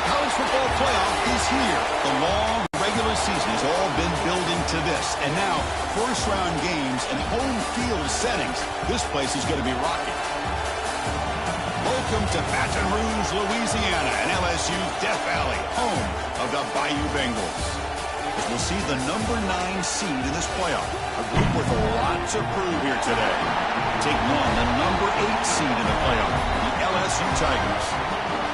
college football playoff is here. The long regular season has all been building to this. And now, first-round games and home field settings. This place is going to be rocking. Welcome to Baton Rouge, Louisiana, and LSU's Death Valley, home of the Bayou Bengals. As we'll see the number 9 seed in this playoff, a group with a lot to prove here today. Taking on the number 8 seed in the playoff, the LSU Tigers.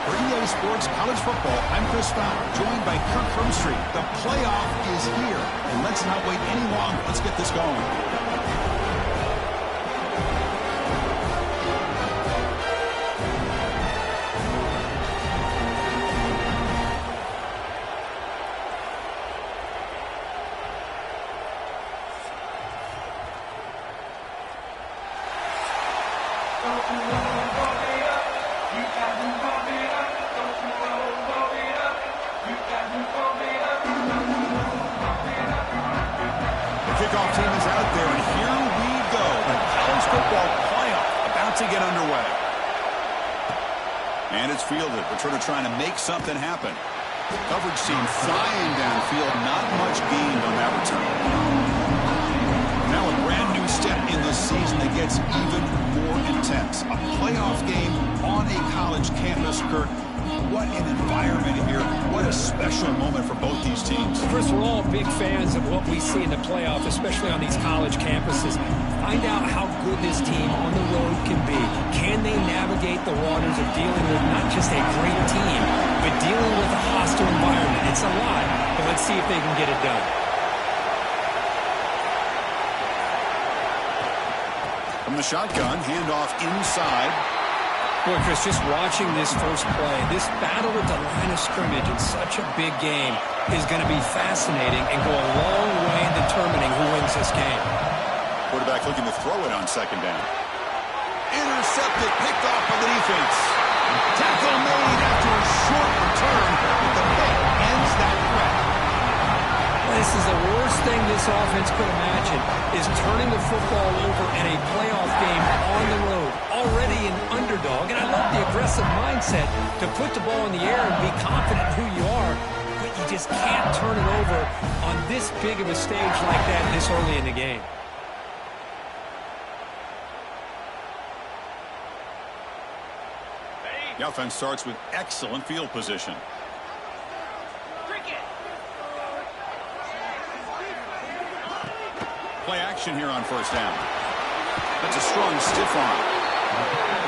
For EA Sports College Football, I'm Chris Fowler, joined by Kirk Hermstreet. The playoff is here, and let's not wait any longer. Let's get this going. Kickoff team is out there, and here we go. The college football playoff about to get underway. And it's fielded. Returner trying to make something happen. Coverage team flying downfield. Not much gained on that return. Now a brand new step in this season that gets even more intense. A playoff game on a college campus, Kirk. What an environment here. What a special moment for both these teams. Chris, we're all big fans of what we see in the playoff, especially on these college campuses. Find out how good this team on the road can be. Can they navigate the waters of dealing with not just a great team, but dealing with a hostile environment? It's a lot, but let's see if they can get it done. From the shotgun, handoff inside. Boy, Chris, just watching this first play, this battle at the line of scrimmage in such a big game is going to be fascinating and go a long way in determining who wins this game. Quarterback looking to throw it on second down. Intercepted, picked off by the defense. Tackle made after a short return, but the pick ends that threat. This is the worst thing this offense could imagine, is turning the football over in a playoff game on the road. Already an underdog, and I love the aggressive mindset to put the ball in the air and be confident in who you are, but you just can't turn it over on this big of a stage like that this early in the game. The offense starts with excellent field position. Play action here on first down. That's a strong stiff arm.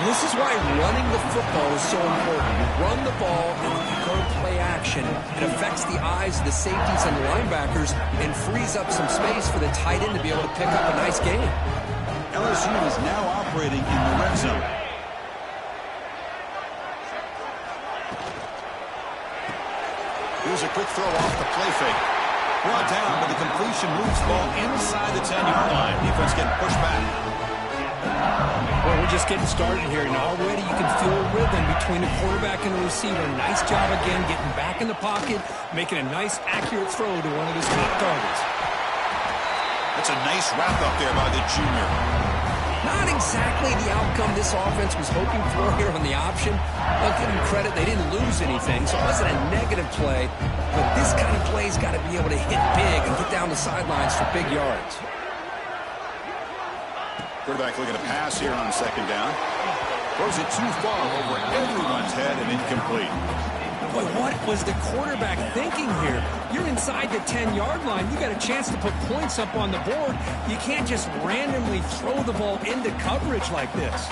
This is why running the football is so important. You run the ball and you go play action. It affects the eyes of the safeties and the linebackers and frees up some space for the tight end to be able to pick up a nice game. LSU is now operating in the red zone. Here's a quick throw off the play fake. Brought down, but the completion moves the ball inside the 10-yard line. Defense getting pushed back. Well, we're just getting started here, and already you can feel a rhythm between the quarterback and the receiver. Nice job again getting back in the pocket, making a nice, accurate throw to one of his top targets. That's a nice wrap up there by the junior. Not exactly the outcome this offense was hoping for here on the option. I'll give them credit, they didn't lose anything, so it wasn't a negative play. But this kind of play's got to be able to hit big and get down the sidelines for big yards. Quarterback looking to pass here on second down. Throws it too far over everyone's head and incomplete. Boy, what was the quarterback thinking here? You're inside the 10-yard line. You got a chance to put points up on the board. You can't just randomly throw the ball into coverage like this.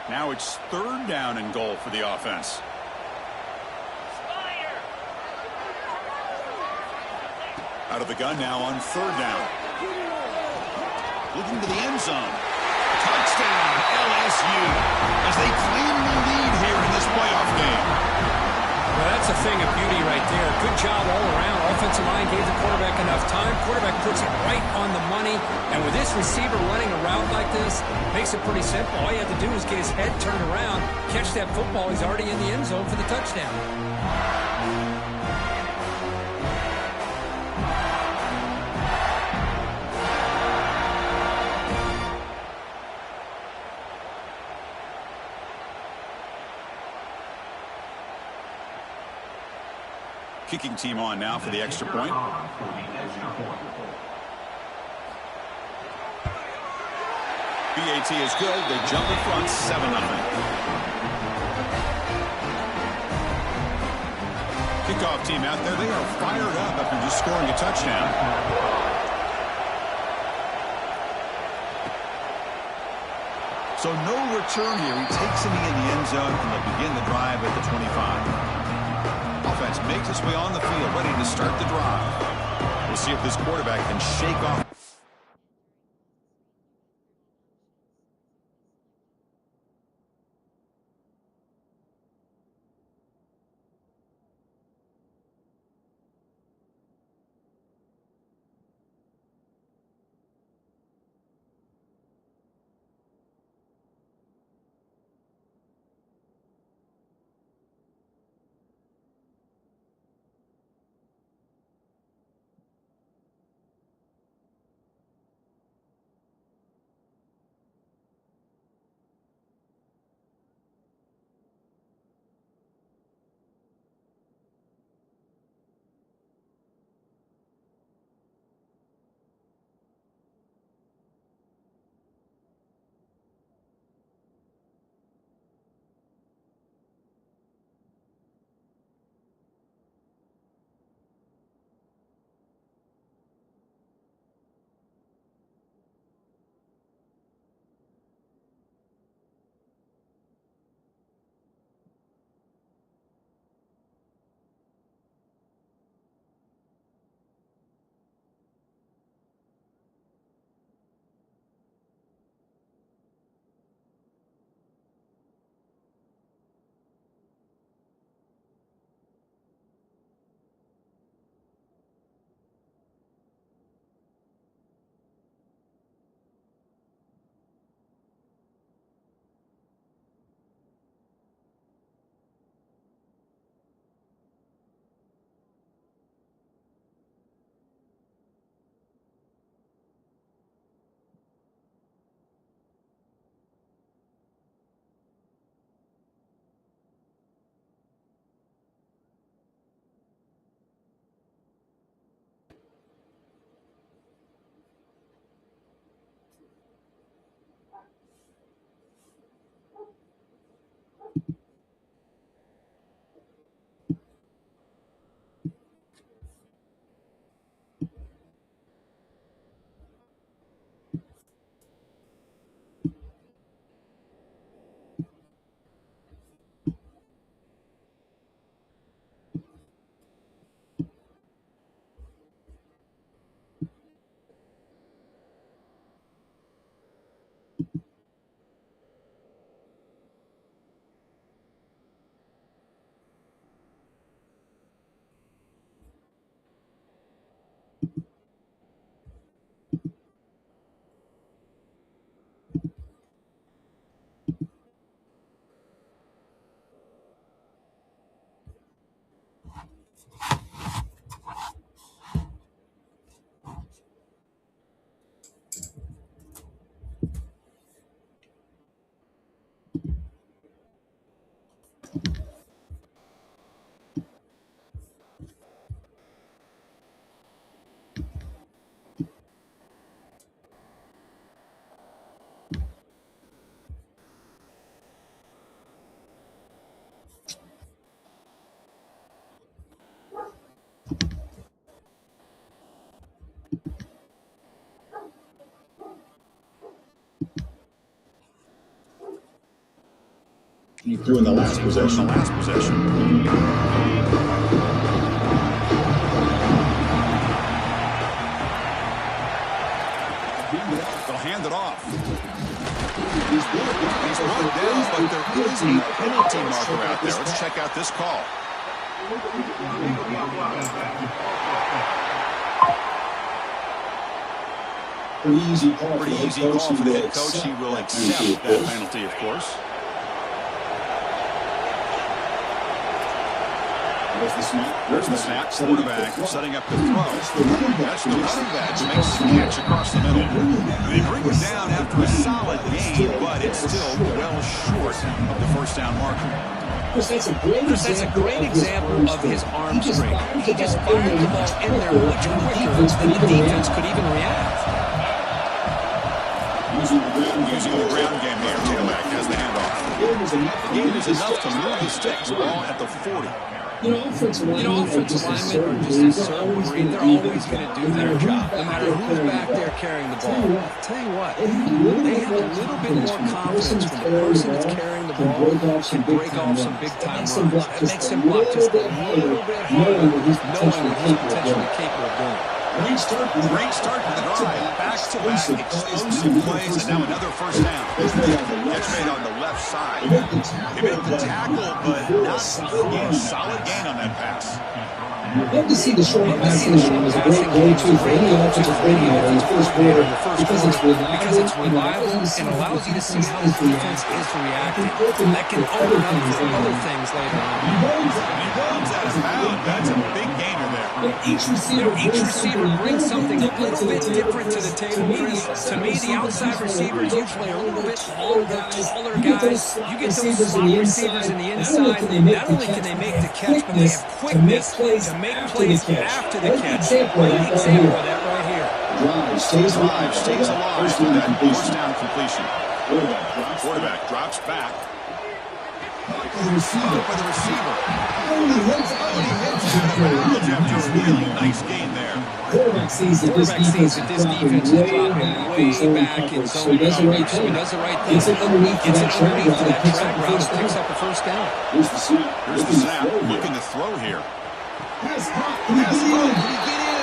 Now it's third down and goal for the offense. Out of the gun now on third down. Looking to the end zone. Touchdown, LSU, as they claim the lead here in this playoff game. Well, that's a thing of beauty right there. Good job all around. Offensive line gave the quarterback enough time. Quarterback puts it right on the money. And with this receiver running a route like this, makes it pretty simple. All you have to do is get his head turned around, catch that football. He's already in the end zone for the touchdown. Kicking team on now for the extra point. BAT is good. They jump in front 7-0. Kickoff team out there. They are fired up after just scoring a touchdown. So no return here. He takes it in the end zone, and they'll begin the drive at the 25. Offense makes its way on the field, ready to start the drive. We'll see if this quarterback can shake off. He threw in the last possession. They'll hand it off. He's brought down, but there is a penalty marker out there. Let's check out this call. Pretty easy call for the head coach. He will accept that penalty, of course. There's the snap. Quarterback setting up the throw. That's the running back. Makes the catch across the middle. They bring it down after a solid gain, but it's still well short of the first down marker. That's a great example of his arm strength. He just fired the ball in there much quicker than the defense could even react. Using the ground game here. Tailback has the handoff. The game is enough to move the sticks. Ball at the 40. Offensive linemen are just as certain breed. They're always going to do their job, no matter who's back there carrying the ball. I'll tell you what, they have a little bit more confidence when the person that's carrying the ball can break off some big-time runs. That makes him block just a little bit harder, knowing that he's potentially capable of doing it. Great start to the drive. Back-to-back explosive plays, and now another first down. Catch made on the left side. He made the tackle, but not solid gain on that pass. Love to see the short passing game as a great go-to for any offensive coordinator in his first quarter because it's reliable and allows you to see how the defense is reacting. That can open up for other things later on. He runs out of bounds. That's a big gainer there. Each receiver brings something a little bit different to the table, Chris. To me, the outside receivers usually are a little bit longer, taller guys. You get those slot receivers in the inside, not only can they make the catch, but they have quickness to make plays after the catch. Great example of that right here. Drive stays alive with that first down completion. Quarterback drops back. For the receiver. After a really nice gain there. Quarterback sees that this defense is dropping way back in zone coverage, so he does the right thing. Gets it underneath to that track route and picks up a first down. Here's the snap. Looking to throw here. Pass caught. Can he get in?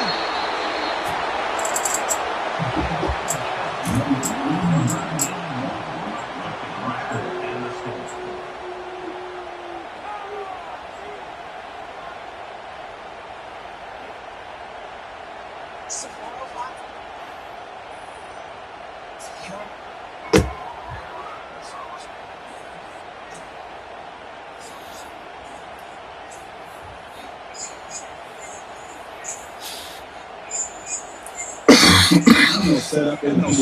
Set up in the PAT.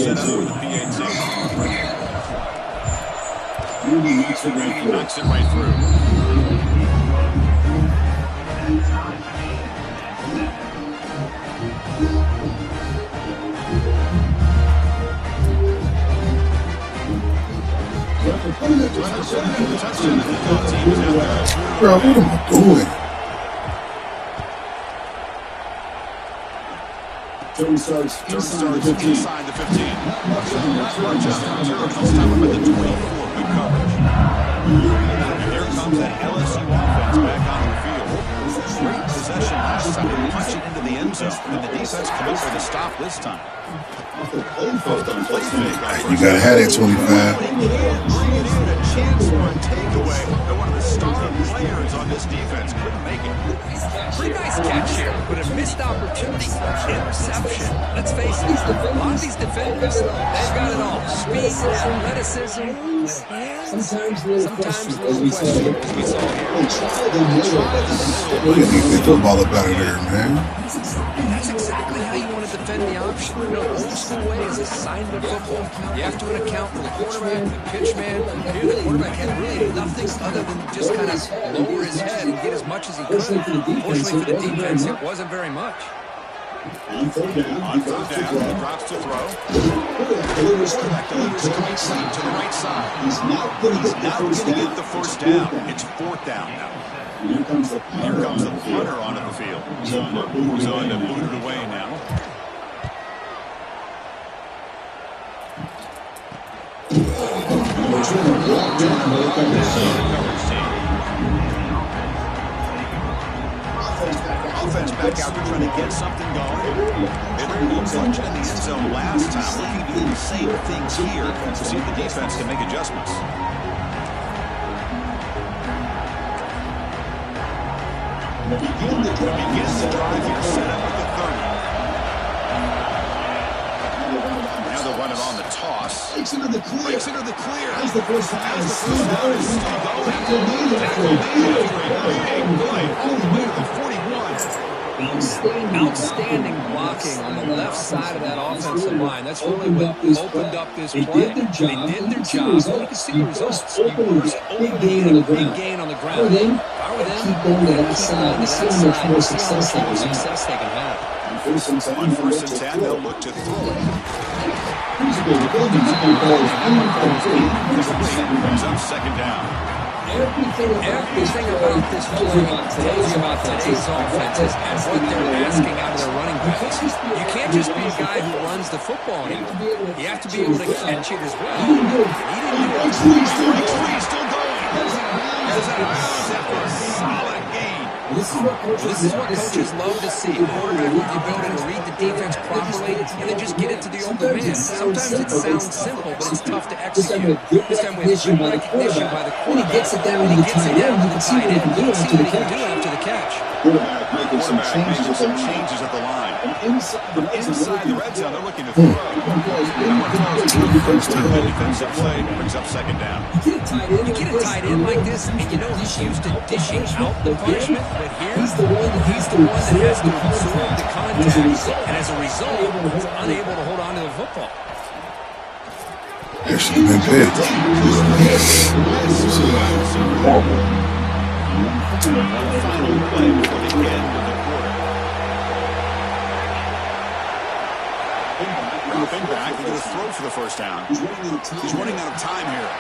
Knocks it right through. Bro, what am I doing? Turn starts inside the 15. Inside the 15. Stop him at the 24. Good coverage. And here comes that LSU offense back on the field. Great possession last time. They punch it into the end zone. And the defense come up with a stop this time. You gotta have that 25. Bring it in. A chance for a takeaway. And one of the star players on this defense couldn't make it. Pretty nice catch here, but a missed opportunity. Interception. Let's face it, a lot of these defenders, they've got it all. Speed, athleticism, Sometimes a little question, as we saw here. Look at these football up out of there, man. That's exactly how you want to defend the option. You know, old school way is assignment football. You have to account for the quarterback, the pitch man. Here, the quarterback had really nothing other than just kind of lower his head and get as much as he could. Fortunately for the defense, it wasn't very much. On third down, he drops to throw. Quarterback delivers complete to the right side. He's not going to get the first down. It's fourth down now. Here comes the punter onto the field. Who's on to boot it away now. Offense back out there trying to get something going. They were able to punch it in the end zone last time. Looking to do the same things here to see if the defense can make adjustments. Begins the drive here, set up at the 30. Now they'll run it on the toss. Breaks into the clear. As the first down. is still going. Big play all the way to the 41. Outstanding blocking on the left side of that offensive line. That's really what opened up this play. They did their job. And you can see the results. You burst over the big gain on the ground. If I were them, keep going to that side. You see how much more success they can have. On first and 10, they'll look to throw it. Brings up second down. Everything about this play tells you about today's offenses and what they're asking out of their running backs. You can't just be a guy who runs the football anymore. You have to be able to catch it as well. He didn't do it. He's still going. Goes out of bounds after a solid gain. This is what coaches love to see. A quarterback with the ability to read the defense properly and then just get it to the open man. Sometimes it sounds simple, but it's tough to execute. This time with good recognition by the quarterback. When he gets it down to the tight end, you can see what he can do after the catch. Quarterback making some changes at the line. From inside the red zone, they're looking to throw. First time defensive play brings up second down. You get a tight end like this, and you know he's used to dishing out the punishment, but here he's the one that has to absorb the contact, and as a result, he's unable to hold on to the football. That should have been picked. One final play before the end of the quarter. Dropping back, he's going to throw for the first down. He's running out of time here.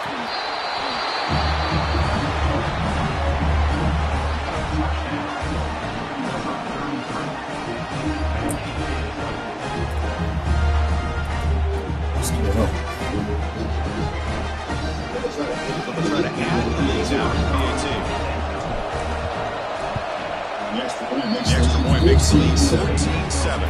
They'll try to hand these out to PAT. The extra point makes the lead 17-7.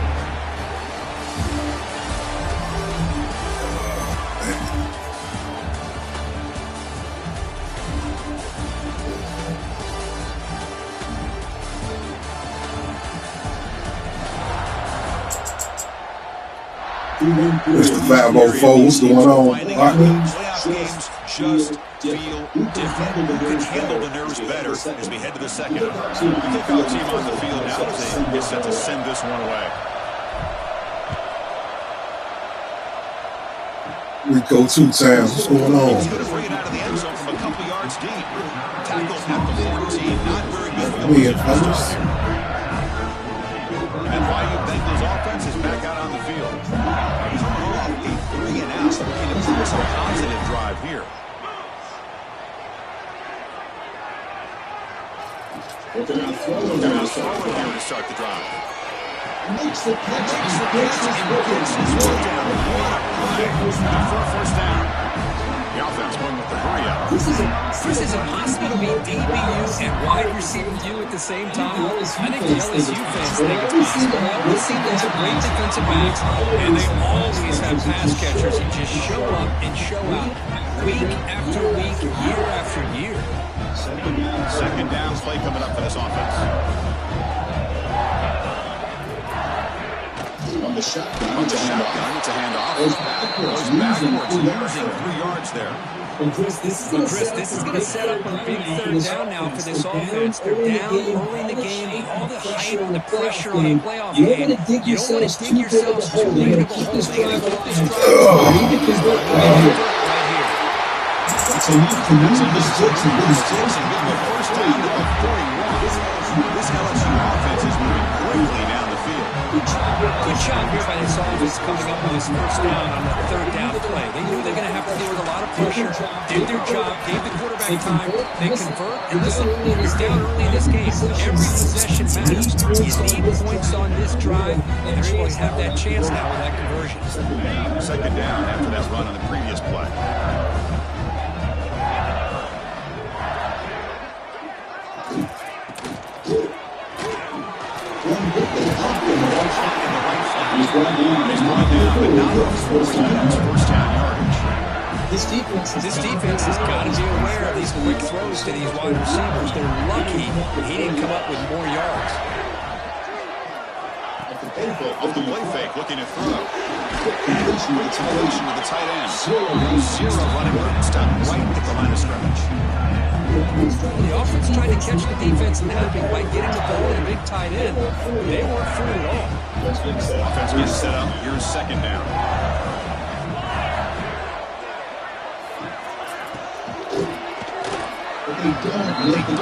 Mr. 504, what's going on? Playoff games just feel different. Who can handle the nerves better as we head to the second? Look how the team on the field now as they get set to send this one away. Rico 2 times. What's going on? He's going to bring it out of the end zone from a couple yards deep. Tackle at the 14. Not very good for the first time. And Bayou Bengals offense is back out on the field. Coming off a 3-and-out, looking to force a positive drive here. Looking out forward here to start the drive. Makes the catch and gets his foot down. What a play for a first down. The offense going with the hurry up. This is impossible to beat DBU and wide receiver U at the same time. I think the LSU fans think it's possible. LSU has great defensive backs, and they always have pass catchers who just show up and show out week after week, year after year. Second down play coming up for this offense. On the shotgun, it's a handoff. Goes backwards, losing 3 yards there. Chris, this is going to set up a big third down now for this offense. They're down early in the game. All the hype and the pressure on a playoff game. You don't want to dig yourselves too deep into the hole. They got to keep this drive right here. So you can move the sticks and give them a first down to the 41. This LSU offense is moving quickly down the field. Good job here by this offense coming up with this first down on that third down play. They knew they were going to have to deal with a lot of pressure, did their job, gave the quarterback time, they convert, and listen, it's down early in this game. Every possession matters. You need points on this drive, and they're able to have that chance now with that conversion. Second down after that run on the previous play. He's brought down, but not before he gets first down yardage. This defense has got to be aware of these quick throws to these wide receivers. They're lucky he didn't come up with more yards. Off the play fake, looking to throw. Completion to the tight end. Zero running room. Stop right at the line of scrimmage. The offensive tried to catch the defense napping by getting the ball to a big tight end. They weren't fooled at all. Offense gets set up. Here's second down. They don't make the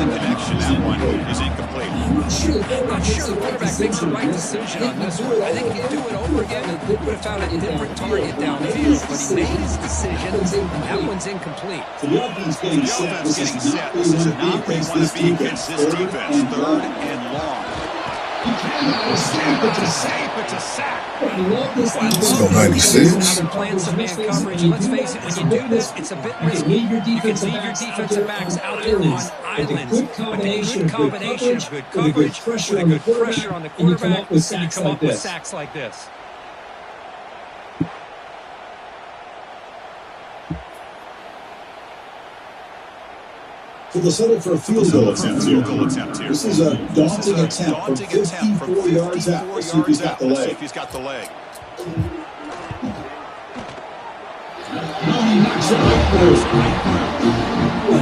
connection. That one is incomplete. I'm not sure the quarterback makes the right decision on this one. I think if you do it over again, he would have found a different target downfield. But he made his decision, and that one's incomplete. The offense getting set. This is not where you want to be against this defense. Third and long. It's a sack. Let's go 96. Now they're playing some man coverage. Let's face it, when you do this, it's a bit risky. You can leave your defensive backs out there on islands. But the good combination of good coverage with a good pressure on the quarterback, and you come up with sacks like this. So the settle for a field goal attempt here. This is a daunting attempt from 54 yards out. Let's see if he's got the leg.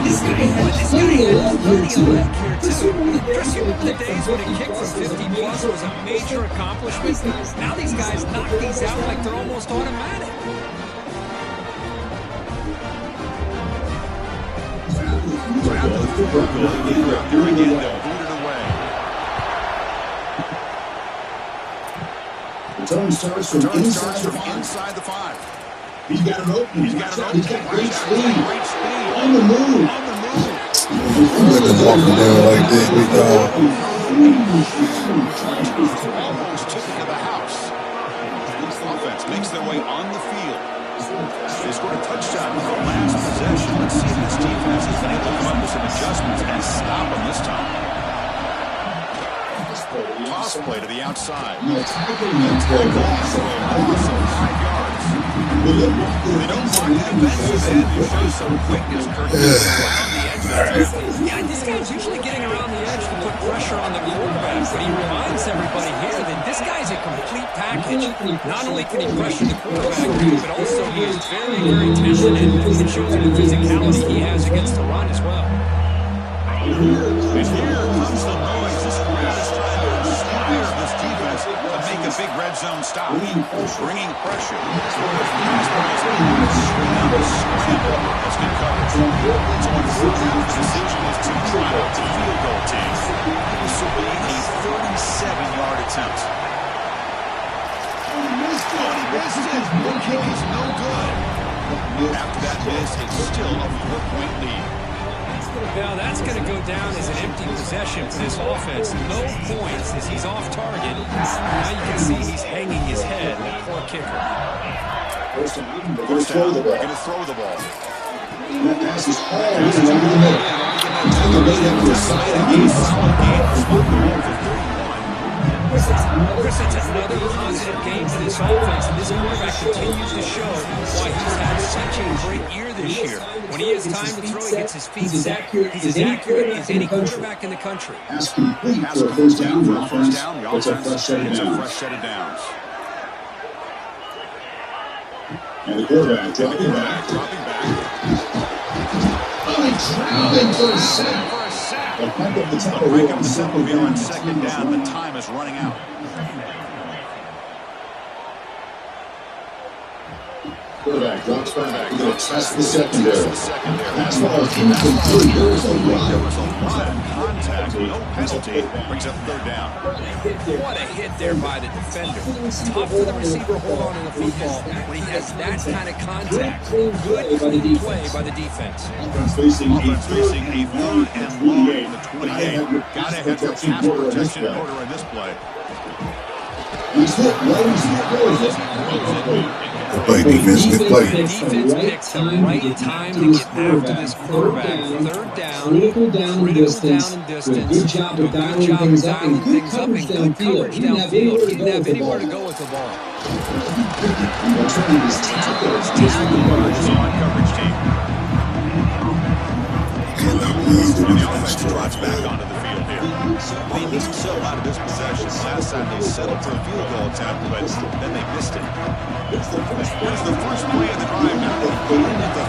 This guy has plenty of leg here, too. Just remember the days when a kick from 50-plus was a major accomplishment. Now these guys knock these out like they're almost automatic. Grab the football. Here again, they'll boot it away. Return starts from inside the 5. He's got an opening. He's got great speed. On the move. Let them walk down like that, big dog. Almost took it to the house. This offense makes their way on the field. They scored a touchdown with the last possession. Let's see if this defense has been able to come up with some adjustments and stop them this time. Toss play to the outside. They don't block the defensive end. They show some quickness, Curtis, around the edge. Yeah, this guy's usually getting around the edge to put pressure on the quarterback, but he reminds everybody here that this guy's a complete package. Not only can he pressure the quarterback, but also he is very, very talented. It shows him the physicality he has against the run as well. And here comes the noise. This crowd is trying to inspire this defense to make a big red zone stop. Bringing pressure. That's good coverage. So on fourth down, the decision is to try out the field goal team. This will be a 37-yard attempt. Oh, he missed it. The kick is no good. After that miss, it's still a 4-point lead. Now that's going to go down as an empty possession for this offense. No points as he's off target. Now you can see he's hanging his head. The poor kicker. First down, they're going to throw the ball. That pass is all over the middle. Chris, that's another positive game for this offense, and this quarterback continues to show why he's had such a great year this year. When he has time to throw, he gets his feet set. He's as accurate as any quarterback in the country. Pass complete for a first down. It's a fresh set of downs. And the quarterback dropping back. Traveling for a sack. The punt of the tempo here on second down. The time is running out. Quarterback drops back. He's going to test the secondary. Pass ball incomplete. There was a lot of contact. No penalty. Brings up third down. What a hit there by the defender. Tough for the receiver to hold on to the football when he has that kind of contact. Good clean play by the defense. Offense facing a third and long in the 28. Got to have your pass protection in order in this play. He's hit. Good play, defense. Good play. The defense picks the right time to get after this quarterback. Third down, critical down and distance. Good job of dialing things up and good coverage downfield. He didn't have anywhere to go with the ball. Coverage team. The offense drives back onto the field here. They missed so out of this possession. Last time they settled for a field goal attempt, but then they missed it. Here's the first play of the drive now. At the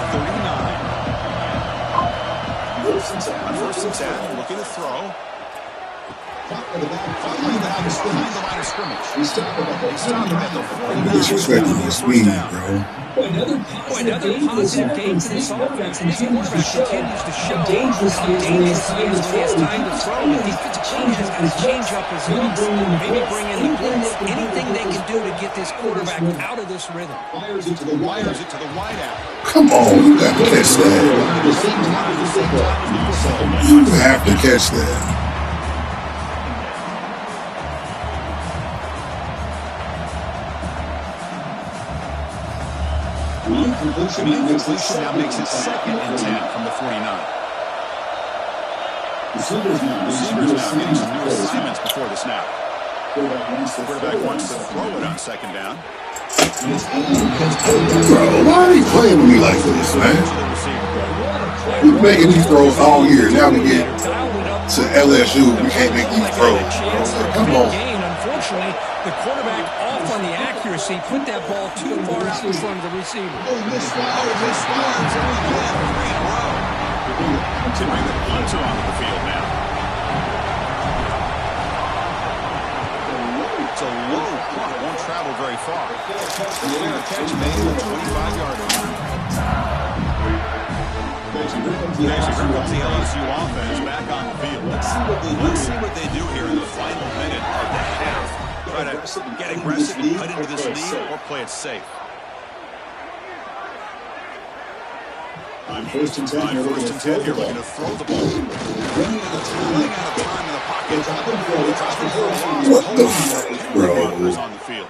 39. first and 10. On 1st and 10, looking to throw. Behind the line of scrimmage. He's stopped him at the 49. Disrespecting the speed, bro. Another positive gain for this offense, and this quarterback continues to show how dangerous he is when he has time to throw. The defensive coordinator's got to change up his looks, maybe bring in the blitz, anything they can do to get this quarterback out of this rhythm. Wires it to the wideout. Come on, you got to catch that. You have to catch that. Incompletion now makes it 2nd and 10 from the 49. Receivers now getting some new assignments before the snap. Quarterback wants to throw it on 2nd down. Bro, why are you playing with me like this, man? We've been making these throws all year. Now we get to LSU, we can't make these throws. Come on. Unfortunately, the quarterback off on the accuracy, put that ball too far out in front of the receiver. Misfires, and again, great throw. To bring the punter onto the field now. It's a low punt, won't travel very far. Fair catch made at the 25-yard line. Here comes the LSU offense back on the field. Let's see what they do here in the final minute of the half. Try to get aggressive and cut into this lead or play it safe. On 1st and 10, here, looking to throw the ball. Running out of time in the pocket. What the fuck, bro? Is on the field.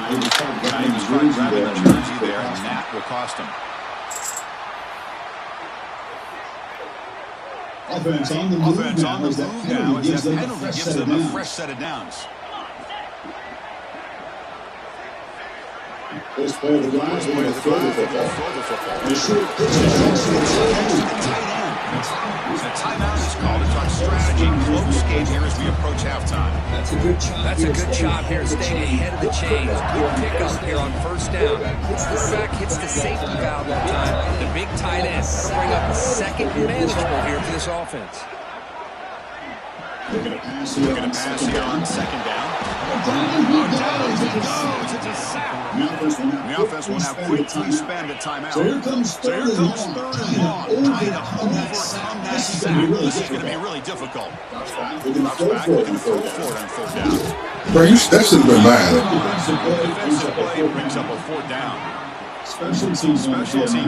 He was trying to grab the jersey there, and that will cost him. Offense on the move now as that penalty gives them a fresh set of downs. This play of the drive, they're going to throw the football. The short pitch a timeout is called to talk strategy. Close game here as we approach halftime. That's a good job here, staying ahead of the chains. Good pickup here on 1st down. Quarterback hits the safety valve that time. The big tight end to bring up a 2nd manageable here for this offense. They're going to pass here on 2nd down. The offense will now quickly spend a timeout. So here comes 3rd and long. Trying to overcome that sack. This is going to be really difficult. Drops back, looking to throw for it on 3rd down. Bro, that should have been mine. Defensive play brings up a 4th down. Special teams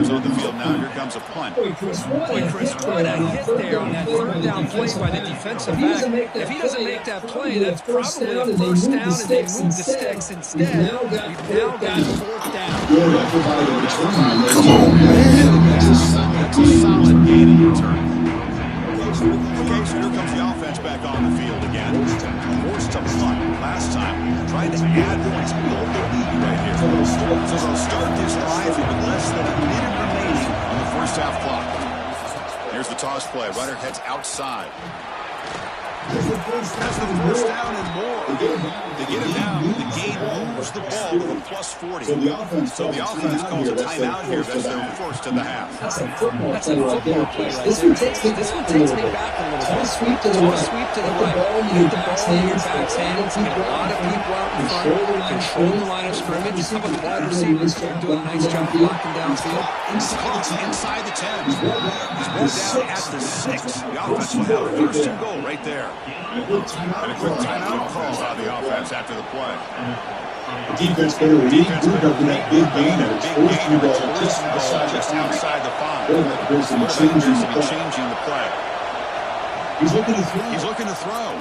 on the field now. Here comes a punt. Boy, Chris, what a hit there on that 3rd down play by the defensive back. If he doesn't make that play, that's probably a 1st down, and they move the sticks instead. We've now got 4th down. Come on, man. That's a solid gain in return. Okay, so here comes the offense back on the field again. Forced to punt last time. Trying to add points, build the lead right here. So they'll start this drive with less than a minute remaining on the 1st half clock. Here's the toss play. Runner heads outside. That's the 1st down and more. They get it down. The game moves the ball to the +40. So the offense calls a timeout here. That's their 1st of the half. That's a football play. This one takes me back a little bit. Sweep to the right. Get the ball in your back's hands. Get a lot of people out in front. Control the line of scrimmage. Some of the wide receivers doing a nice job blocking downfield. Inside the 10. He's brought down at the 6. The offense will have 1st and goal right there. And a quick timeout call by the offense after the play. The defense better moved up in that big gain and it's forced you just outside the 5. There's some changing the play. He's looking to throw.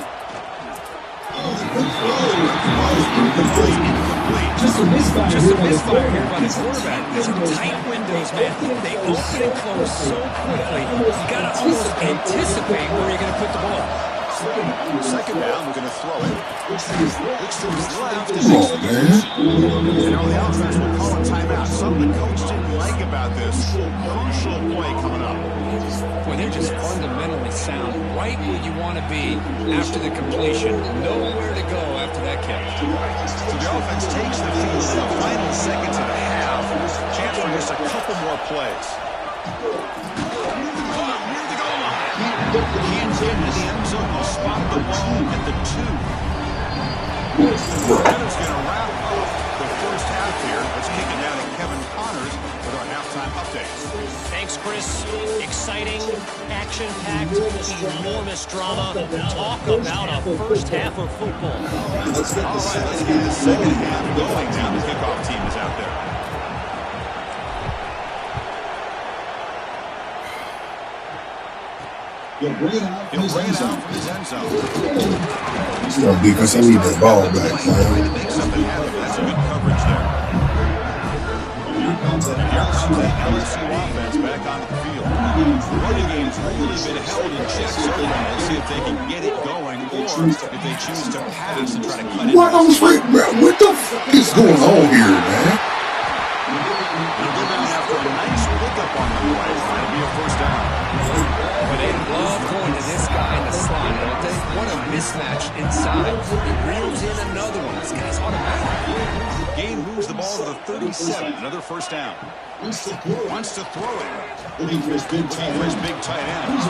Just a misfire here by the quarterback. These are tight windows, man. They open and close so quickly. You got to almost anticipate where you're going to put the ball. 2nd down, we're going to throw it. Looks to his left. Come on, man. And now the offense will call a timeout. Something the coach didn't like about this crucial play coming up. Boy, they're just fundamentally sound, right where you want to be after the completion. Nowhere to go after that catch. So the offense takes the field in the final seconds of the half. Chance for just a couple more plays. Near the goal line. Can't get into the end zone. Will spot the ball at the 2. That is going to wrap up the first half here. Let's kick it down to Kevin Connors with our halftime updates. Thanks, Chris. Exciting, action-packed, enormous drama. Talk about a first half of football. All right, let's get the second half going now. The kickoff team is out there. He'll bring it out from his end zone. You know, defense, they need that ball back, man. Trying to make something happen. That's a good coverage there. Here comes the LSU offense back onto the field. The running game's really been held in check so far. We'll see if they can get it going or if they choose to pass and try to cut it. What the fuck is going on here, man? They'll go down after a nice pickup on the play. That'll be a first down. But they love going to this guy in the slot, don't they? What a mismatch inside. He reels in another one. This guy's automatic. Gain moves the ball to the 37. Another first down. Wants to throw it. Looking for his big tight end. Big tight end.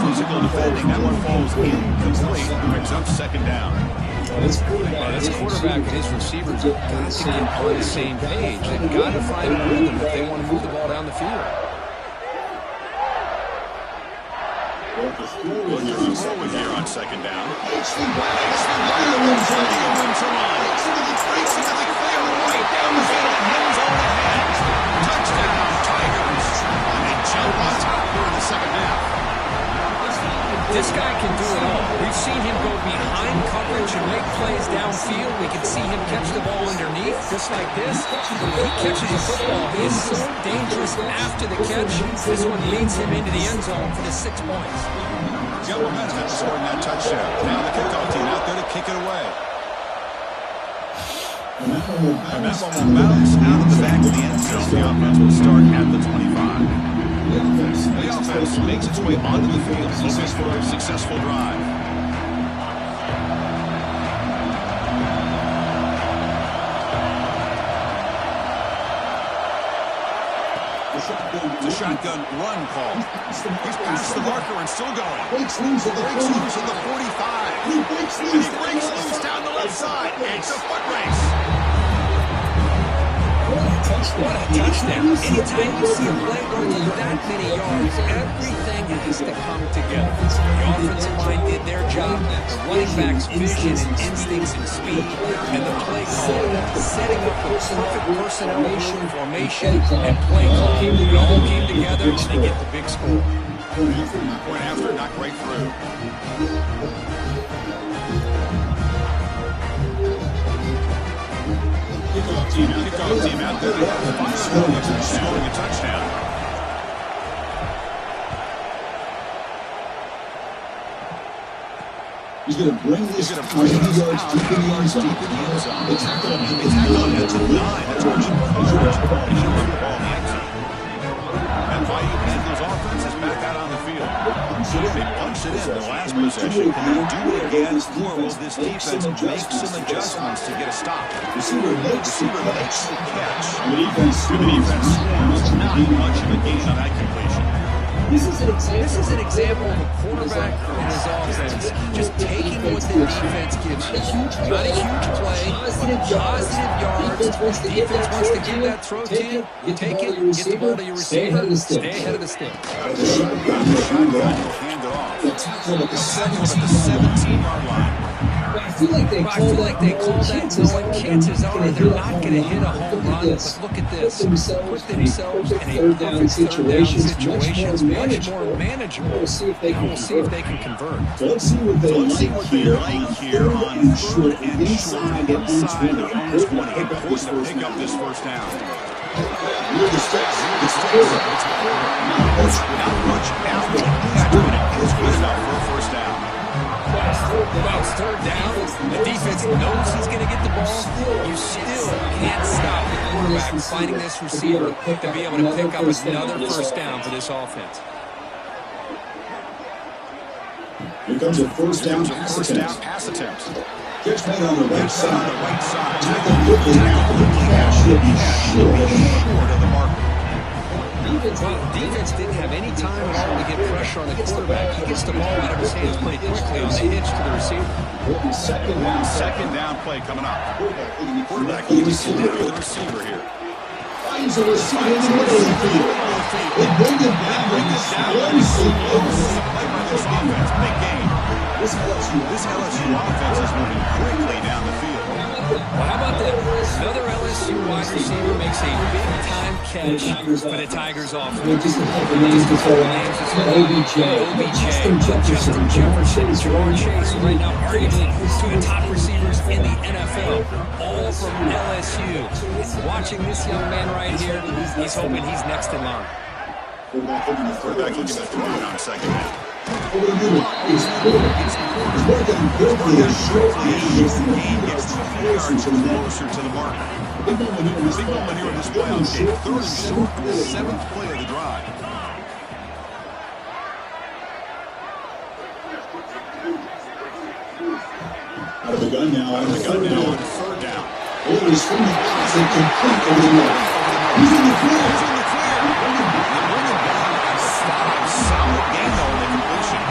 Physical Defending. That one falls incomplete. Picks up second down. This quarterback and his receivers have got to get on the same page. They've got to find a rhythm if they want to move the ball down the field. Looking forward here on second down. Touchdown, Tigers. And they jump on top here in the second half. This guy can do it all. We've seen him go behind coverage and make plays downfield. We can see him catch the ball underneath, just like this. When he catches the football, he is so dangerous after the catch. This one leads him into the end zone for the 6 points. Got momentum after scoring that touchdown. Now the kickoff team out there to kick it away. And that one will bounce out of the back of the end zone. The offense will start at the 25. The offense makes its way onto the field. This is for a successful drive. The shotgun run call. He's past the marker and still going. Breaks loose at the 45. And he breaks loose down the left side. It's a foot race. What a touchdown. Anytime you see a play go that many yards, everything has to come together. The offensive line did their job, the running back's vision and instincts and speed, and the play call, setting up the perfect personnel formation and play call. It all came together and they get the big score. Point after, not quite through. Kickoff team out there. Scoring a touchdown. He's going to bring this 20 yards deep in the end zone. They tackle him at the 9. That's a 9. That's a good coverage. He should run the ball in the end zone. And Bayou Bengals offense is back out on the field. They punched it in the last possession. Can they do it again, or will this defense make some adjustments to get a stop? Receiver makes the catch. The defense. Not much of a gain on that completion. This is an example of a quarterback and his offense just taking what the defense gives you. Not a huge play, but positive yards. The defense wants to give that throw to you. You take it, get the ball to your receiver, stay ahead of the stick. Hand it off. The tackle at the 17-yard line. I feel like they call that knowing chances are they're not going to hit a home run. But look at this. Put themselves in a perfect third down situations, much more manageable. We'll see if they can convert. Let's see what they like here on third and inside their own 20. Important to pick up this first down. Near the sticks. Not much after the impact, but it is good enough for a first down. Well, it's third down. The defense knows he's going to get the ball. You still can't stop the quarterback finding this receiver to be able to pick up another first down for this offense. Here comes a first down pass attempt. Catch made on the right side. Tackle quickly. Catch should be short of the marker. Well, defense didn't have any time at all to get pressure on the quarterback. He gets the ball out of his hands pretty quickly on the hitch to the receiver. Second down play coming up. Quarterback looking to connect with the receiver here. Finds a receiver in the middle of the field. They bring it down with this offense. Big game. This LSU offense is moving quickly down the field. Well, how about that? Another LSU wide receiver makes a big-time catch for the Tigers offense. Just a couple names before OBJ, Justin Jefferson, Ja'Marr Chase, right now arguably two of the top receivers in the NFL, all from LSU. Watching this young man right here, he's hoping he's next in line. Quarterback looking to throw it on second down. Over the middle. He's working quickly and shortly. Gets 2 yards closer to the mark. Big moment here in this playoff game. Third and short, the 7th play of the drive. Out of the gun now. On third down. Over his finger, and complete over the middle. He's in the clear. Solid game though in the completion.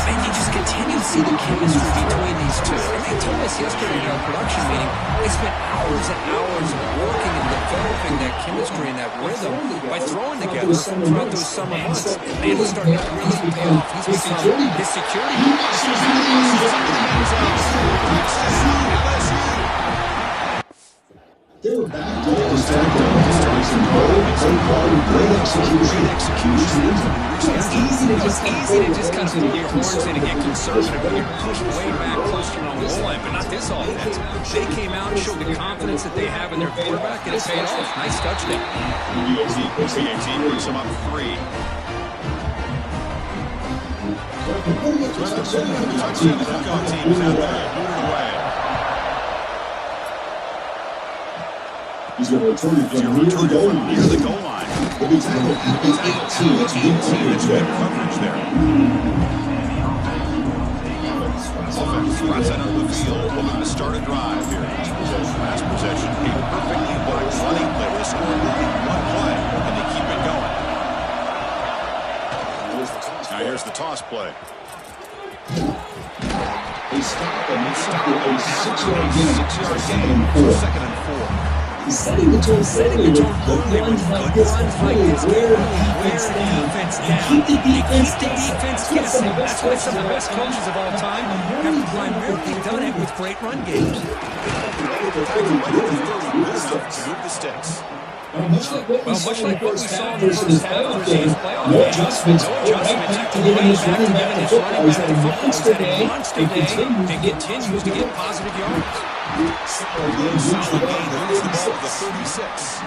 And you just continue to see the chemistry between these two. And they told us yesterday in our production meeting, they spent hours and hours working and developing that chemistry and that rhythm by throwing together throughout those summer months. And it's starting to really pay off. He's become his security. They were back to the start great execution. It's easy to just kind of put your horns in and get conservative when you're pushed way back close to your own goal line, but not this offense. They came out and showed the confidence that they have in their quarterback, and it paid off. Nice touchdown. PAT brings them up 3. Touchdown team is out there, moving away. He's going to return it from near the goal line. But he's at the 18. It's good coverage there. Offense right center of the field, looking to start a drive here. Last possession, a perfectly blocked running play. They score one play, and they keep it going. Now here's the toss play. They stop and they stop a 6-yard gain. Second and 4. He's setting the tone with good runs like this, wear the defense down, keep the defense guessing. That's why some of the best coaches of all time have primarily done it with great run games. Move the sticks. Much like what we saw in the first half versus this playoff game, no adjustments, right back to giving his running back the football. He's had a monster day and continues to get positive yards. Solid gain, runs the ball to the 36.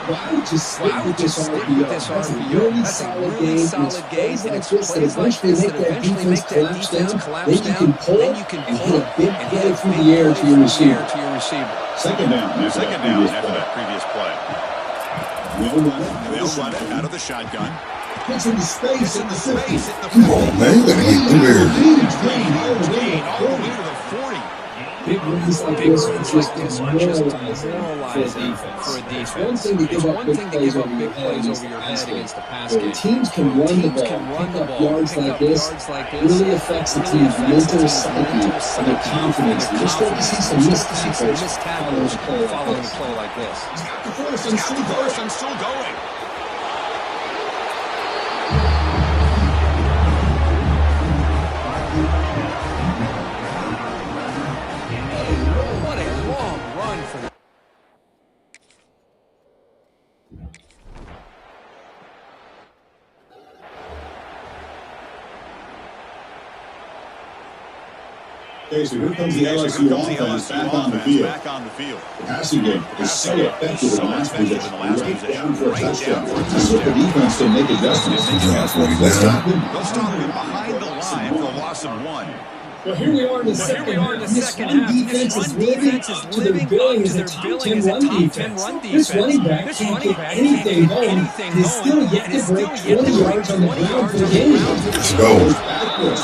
I would just stick with this RPO. That's a really solid game. And it's plays like this that eventually make that defense collapse down. Then you can pull and hit a big play through the air to your receiver. Second down after that previous play. They'll run it out of the shotgun. Gets into space in the 50. Come on, man. You gotta hit the rear. Gain all the way to the 40. Big runs like this are just demoralizing for a defense. One thing to give up big plays over your head against the pass game. Teams can run the ball, pick up yards like this, really affects the team's mental psyche and their confidence. You're starting to see some missed tackles following a play like this. He's got the first and still going. What a long run for the... Okay, so here comes the LSU offense back on the field. The passing game is so effective in the last possession. Right down for a touchdown. That's what the defense can make adjustments. They'll stop him behind the line for a loss of 1. Well, here we are in the second half. This run defense is living up to their billing as a top 10 run defense. This running back can't get anything going. He's still yet to break 20 yards on the ground for the game. Let's go.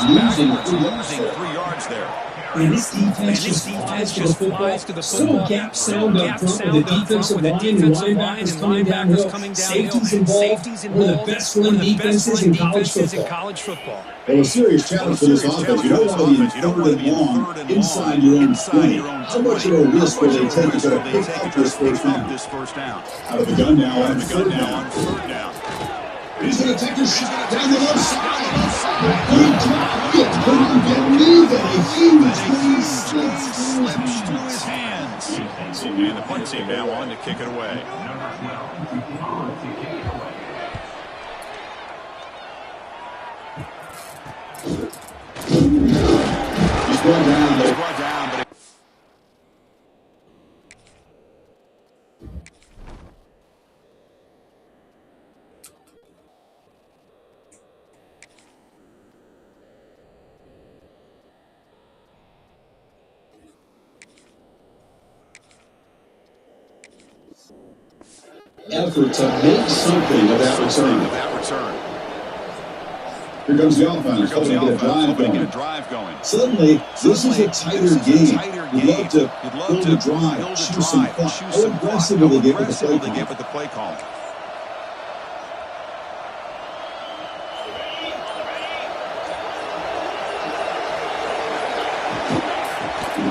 Losing 3 yards there. And this defense just flies to the football. So gap sound up front with the defensive line and linebackers coming downhill. Safeties involved. One of the best run defenses in college football. Well, a serious challenge for this offense. You don't want to be third and long inside your own 20. How much of a risk will they take to try to pick up this first down? Out of the gun now on third down. He's going to take a shot down the left side. He dropped it. Couldn't believe it. A huge Slips through his hands. And the punt team now on to kick it away. He's brought down, but effort to make something of that return. Here comes the offense, hoping to get a drive going. Suddenly, this is a tighter game. You'd love to build a drive, choose some clock. How aggressive will they get with the play call?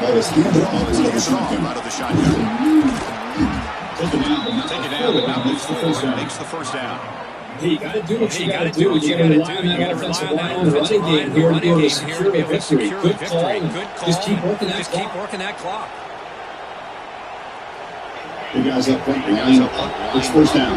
Out of the shotgun. Take it down, but now makes the first down. Hey, you got to do what you got to do. You got to rely on that offensive line on the running game here to be able to secure a victory. Good call. Just keep working that clock. You guys up front. It's first down.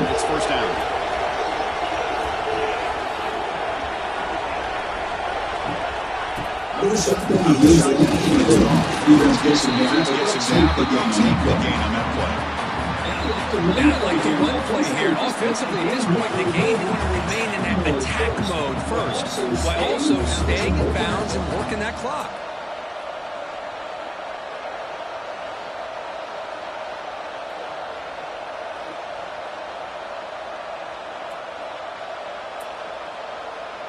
I'd like to run play here. Offensively, at this point in the game, you want to remain in that attack mode first, while also staying in bounds and working that clock.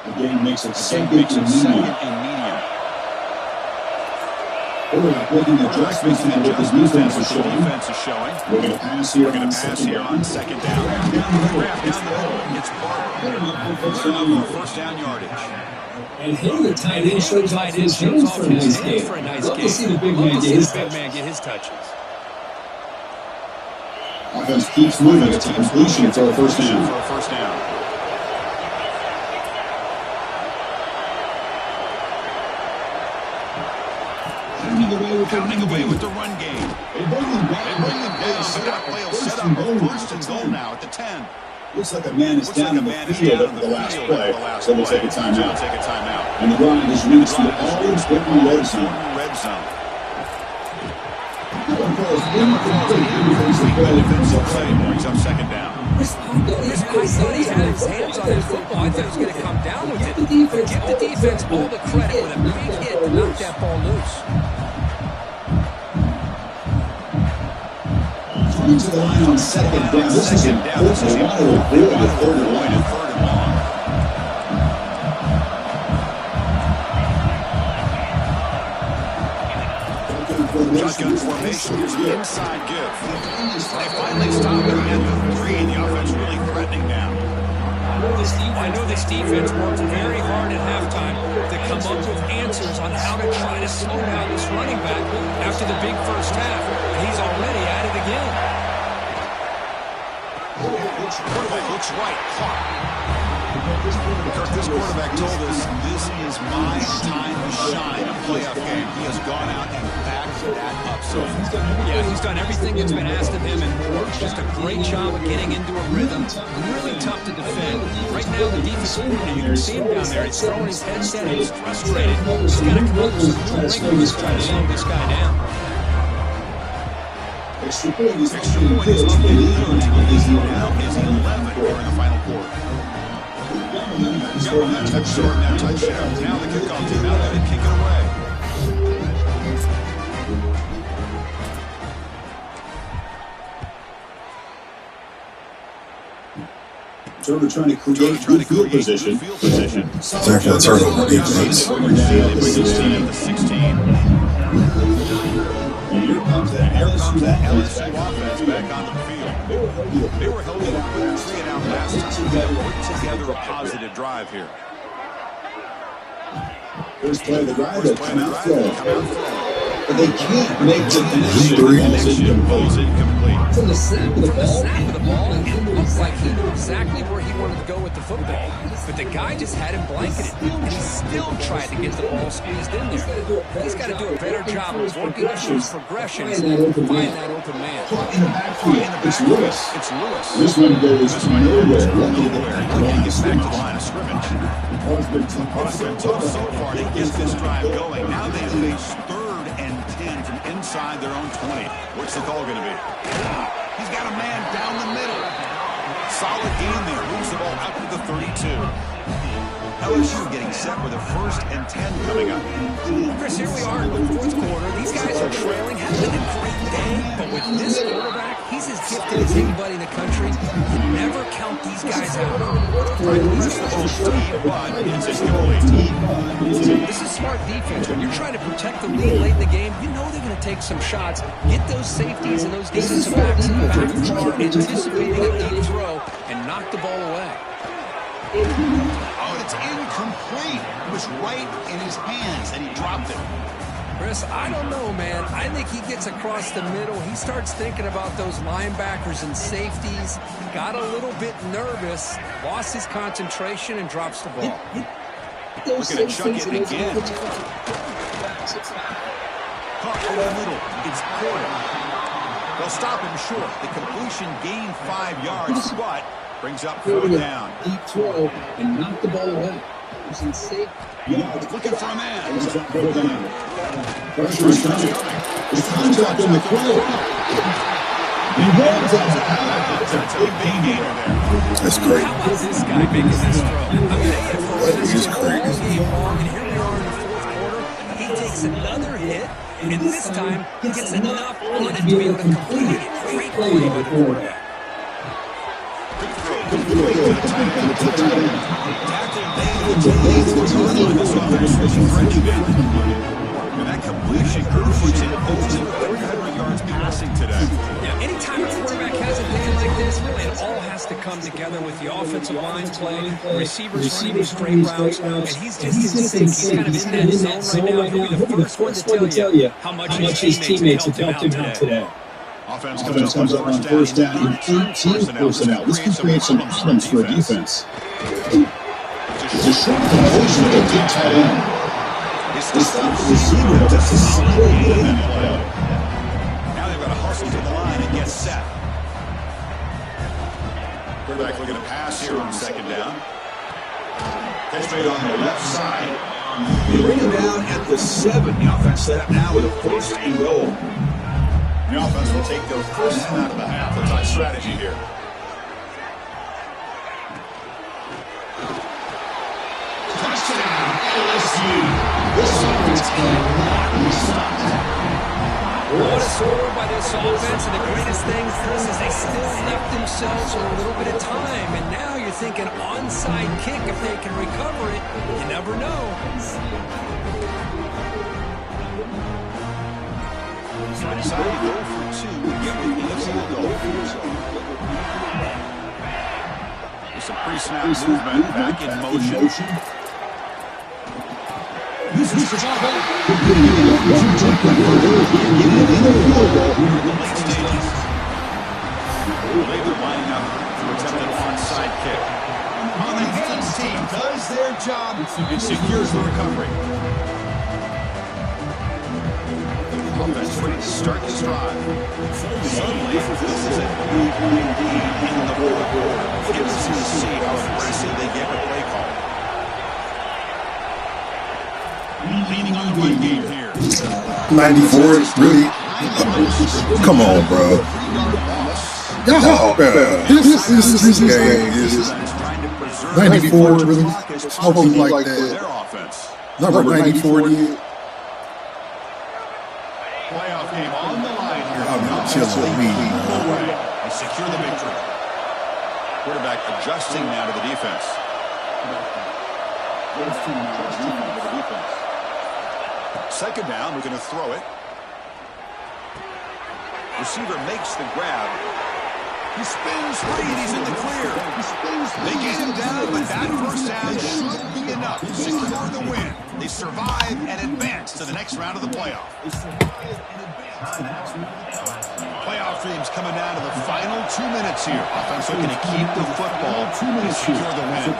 The game makes it second and medium. Quarterback making adjustments to what his defense is showing. We're going to pass here on second down. It's Barber. First down yardage. And hitting the tight end shows off his hands for a nice game. Love to see the big man get his touches. Offense keeps moving. It's a completion for a first down. Counting away with the run game. They bring them down. Set up first and goal now at the 10. Looks like a man is down in the field after the last play, so we'll take a timeout. And the grind has reached the all-important red zone. Defensive play brings up second down. I thought he had his hands on his football. I thought he was going to come down with it. Give the defense all the credit with a big hit to knock that ball loose. To the line on second down. This is a lot of third and long. Shotgun formation. Here's an inside give. They finally stop it at the 3. The offense really threatening now. I know this defense worked very hard at halftime to come up with answers on how to try to slow down this running back after the big first half. He's already at it again. Quarterback looks right. Kirk, this quarterback told us this is my time to shine. A playoff game. He has gone out and backed that up. So yeah, he's done everything that's been asked of him and more. Just a great job of getting into a rhythm. Really tough to defend. Right now, the defense coordinator, you can see him down there. He's throwing his head down. He's frustrated. He's got to come up with some wrinkles to try to slow this guy down. Extra point is up in the now is 11 here in the final quarter. Now the kickoff team out there to kick it away. Turner trying to create good field position. Exactly, a turnover defense. They bring this team at the 16. And here comes that LSU LSU offense back onto the field. They were held to a quick 3 and out last time. They put together a positive drive here. First play of the drive, they'll come out throw. But they can't make the connection. Goes incomplete. From the snap of the ball. It looked like he knew exactly where he wanted to go with the football, but the guy just had him blanketed, and he still tried to get the ball squeezed in there. He's got to do a better job of working through his progressions and find that open man. Caught in the backfield. It's Lewis. It's Lewis. This one goes nowhere. Lucky to get back to the line of scrimmage. It's been tough so far to get this drive going. Now they face 3rd and 10 from inside their own 20. What's the call going to be? He's got a man down the middle. Solid gain there. Moves the ball out to the 32. LSU getting set with a 1st and 10 coming up. Chris, here we are in the 4th quarter. These guys are trailing, having a great day, but with this quarterback, he's as gifted as anybody in the country. You never count these guys out. This is smart defense. When you're trying to protect the lead late in the game, you know they're going to take some shots, get those safeties and those defensive backs back far, anticipating a big throw, and knock the ball away. Oh, it's incomplete. It was right in his hands, and he dropped it. Chris, I don't know, man. I think he gets across the middle. He starts thinking about those linebackers and safeties. Got a little bit nervous, lost his concentration, and drops the ball. Looking to chuck it again. Caught over the middle. It's Porter. They'll stop him short. The completion gained 5 yards, but brings up 4th down. Deep throw and knock the ball away. It's insane. Looking for a man. Pressure is coming. There's contact on the throw. He runs out of bounds. That's a big gainer there. That's great. How about this guy making this throw? That is crazy. And here we are in the 4th quarter. He takes another hit, and this time he gets enough on it to be able to complete it. Great play by the quarterback. And that completion cruising over 300 yards passing today. Yeah, anytime a quarterback has a day like this, really it all has to come together with the offensive line play, receivers running straight routes, and he's just in sync. He's kind of in that zone right now. He'll be the first one to tell you how much his teammates have helped him out today. Offense Comes up on 1st down and 18 personnel. This can create some problems for a defense. It's a short completion of a deep tight end. They stop the receiver. That's a solid play. Now they've got to hustle to the line and get set. Quarterback looking to pass here on 2nd down. Catch made on the left side. They bring him down at the 7. The offense set up now with a 1st and goal. The offense will take their first snap of the half. Let's talk strategy here. Touchdown, LSU. This offense cannot be stopped. What a score by this offense, and the greatest thing, Chris, is they still left themselves a little bit of time, and now you're thinking onside kick if they can recover it. You never know. Decided to go for 2 to get what he looks like goal. There's some pre-snap movement back in motion. This is Late stages. Later lining up to attempt an onside kick. On the hands team does their job and secures the recovery. Offense ready to start this drive. Suddenly, this is a 3-point lead in the 4th quarter. Interesting to see how aggressive they get with play call. Leaning on the run game here. 94, really? Come on, bro. No, bro. This game is 94, really? Smoking like that. Number 94 did. Playoff game on the line here. I'm chilling with me. And secure the victory. quarterback adjusting now to the defense. Second down, we're going to throw it. Receiver makes the grab. He spins free, and he's in the clear. They get him down, but that first down should be enough to secure the win. They survive and advance to the next round of the playoff. Playoff dreams coming down to the final 2 minutes here. Offense looking to keep the football and secure the win.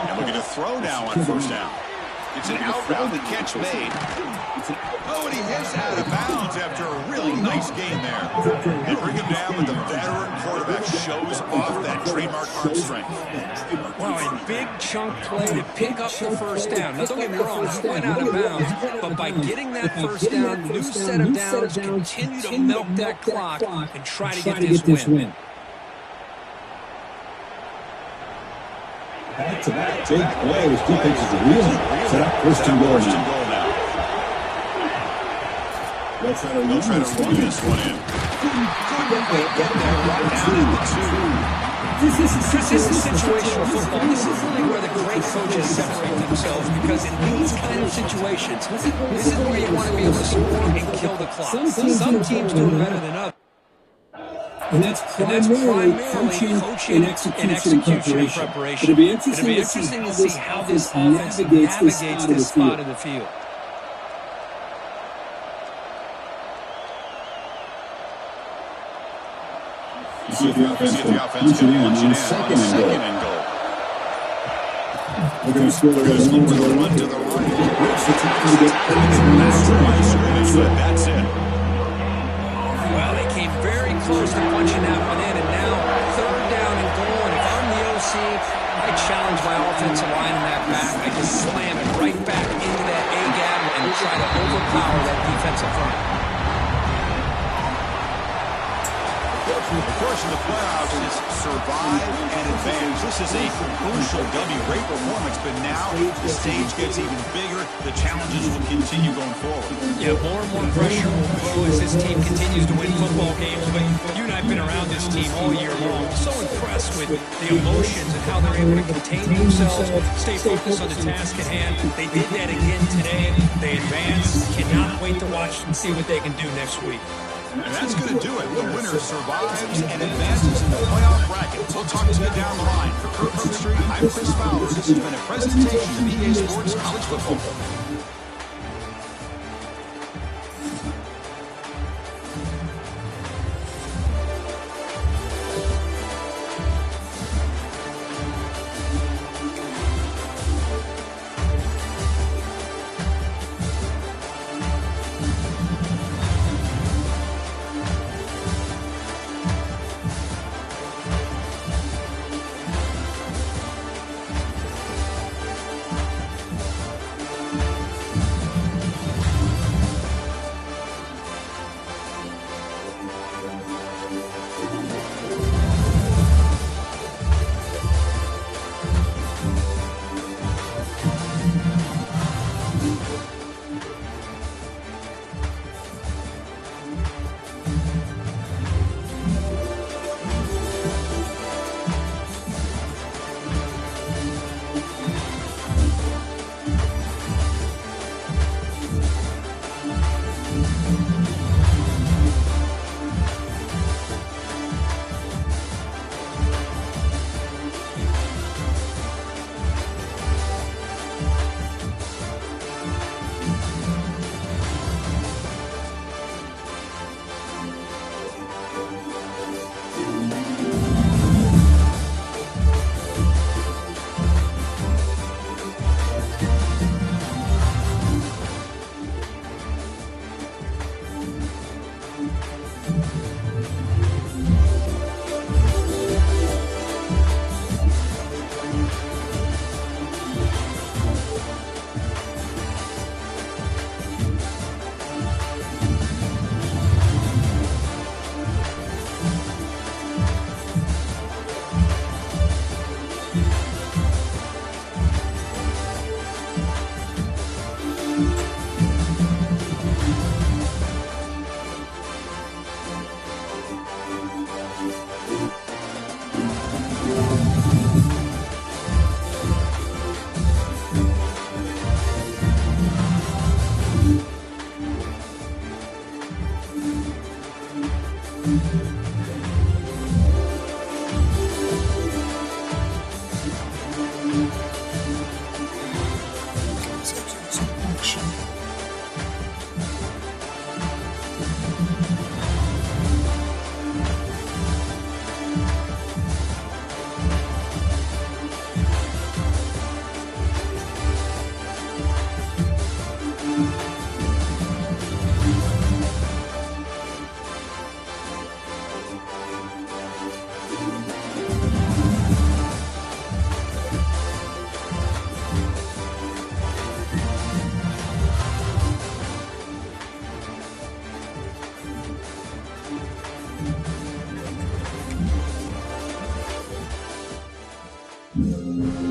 And we're going to throw now on first down. It's an out route, the catch made. Oh, and he hits out of bounds after a really nice game there. They bring him down, but the veteran quarterback shows off that trademark arm strength. Wow, a big chunk play to pick up the first down. Now, don't get me wrong, he went out of bounds, but by getting that first down, new set of downs, continue to milk that clock and try to get this win. Back-to-back big plays. Defenses are really set up first and goal now. They'll try to run this one in. This is situational football. This is really where the great coaches separate themselves, because in these kind of situations, this is where you want to be able to score and kill the clock. Some teams do it better than others. And that's primarily coaching and execution and preparation. It'll be interesting to see how this offense navigates this spot of the field. You see if the offense can punch it in on second and goal. They're going to score the run to the right. That's it. Well, they came very close to punching that one in, and now third down and goal. And if I'm the OC, I challenge my offensive line in that back. I just slam it right back into that A-gap and try to overpower that defensive front. Of course, in the playoffs is survive and advance. This is a crucial W. Great performance, but now the stage gets even bigger. The challenges will continue going forward. Yeah, more and more pressure will grow as this team continues to win football games. But you and I have been around this team all year long. So impressed with the emotions and how they're able to contain themselves, stay focused on the task at hand. They did that again today. They advanced. Cannot wait to watch and see what they can do next week. And that's going to do it. The winner survives and advances in the playoff bracket. We'll talk to you down the line. For Kirk Herbstreit, I'm Chris Fowler. This has been a presentation of EA Sports College Football. Bye.